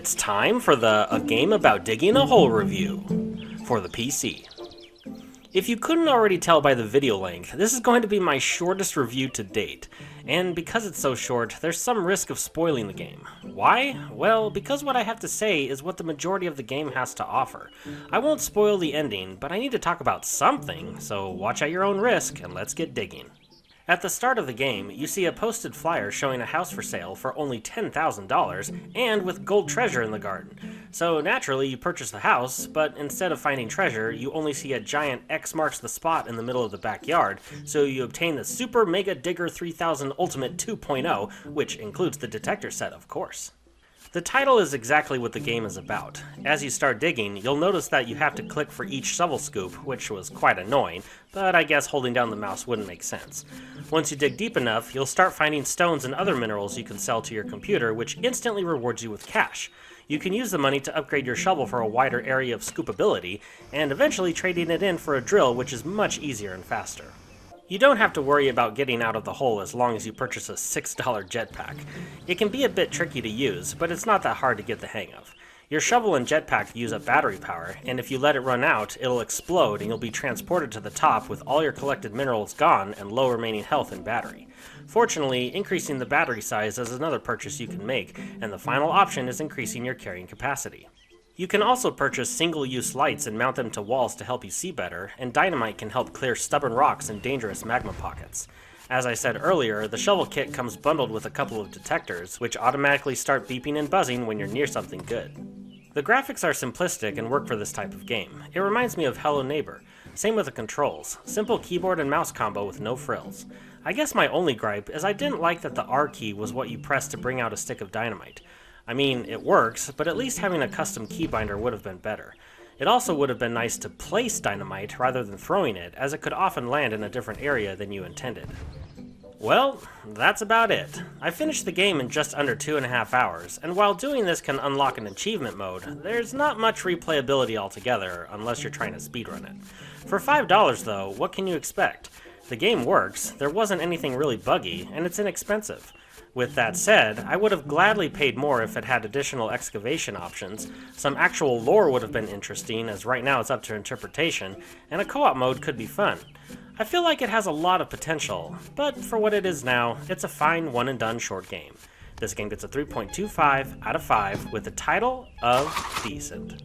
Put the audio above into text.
It's time for the A Game About Digging a Hole review for the PC. If you couldn't already tell by the video length, this is going to be my shortest review to date. And because it's so short, there's some risk of spoiling the game. Why? Well, because what I have to say is what the majority of the game has to offer. I won't spoil the ending, but I need to talk about something, so watch at your own risk and let's get digging. At the start of the game, you see a posted flyer showing a house for sale for only $10,000 and with gold treasure in the garden. So naturally you purchase the house, but instead of finding treasure, you only see a giant X marks the spot in the middle of the backyard, so you obtain the Super Mega Digger 3000 Ultimate 2.0, which includes the detector set, of course. The title is exactly what the game is about. As you start digging, you'll notice that you have to click for each shovel scoop, which was quite annoying, but I guess holding down the mouse wouldn't make sense. Once you dig deep enough, you'll start finding stones and other minerals you can sell to your computer, which instantly rewards you with cash. You can use the money to upgrade your shovel for a wider area of scoopability, and eventually trading it in for a drill, which is much easier and faster. You don't have to worry about getting out of the hole as long as you purchase a $6 jetpack. It can be a bit tricky to use, but it's not that hard to get the hang of. Your shovel and jetpack use up battery power, and if you let it run out, it'll explode and you'll be transported to the top with all your collected minerals gone and low remaining health and battery. Fortunately, increasing the battery size is another purchase you can make, and the final option is increasing your carrying capacity. You can also purchase single-use lights and mount them to walls to help you see better, and dynamite can help clear stubborn rocks and dangerous magma pockets. As I said earlier, the shovel kit comes bundled with a couple of detectors, which automatically start beeping and buzzing when you're near something good. The graphics are simplistic and work for this type of game. It reminds me of Hello Neighbor. Same with the controls. Simple keyboard and mouse combo with no frills. I guess my only gripe is I didn't like that the R key was what you press to bring out a stick of dynamite. I mean, it works, but at least having a custom keybinder would have been better. It also would have been nice to place dynamite rather than throwing it, as it could often land in a different area than you intended. Well, that's about it. I finished the game in just under 2.5 hours, and while doing this can unlock an achievement mode, there's not much replayability altogether, unless you're trying to speedrun it. For $5 though, what can you expect? The game works, there wasn't anything really buggy, and it's inexpensive. With that said, I would have gladly paid more if it had additional excavation options, some actual lore would have been interesting, as right now it's up to interpretation, and a co-op mode could be fun. I feel like it has a lot of potential, but for what it is now, it's a fine one-and-done short game. This game gets a 3.25 out of 5 with the title of decent.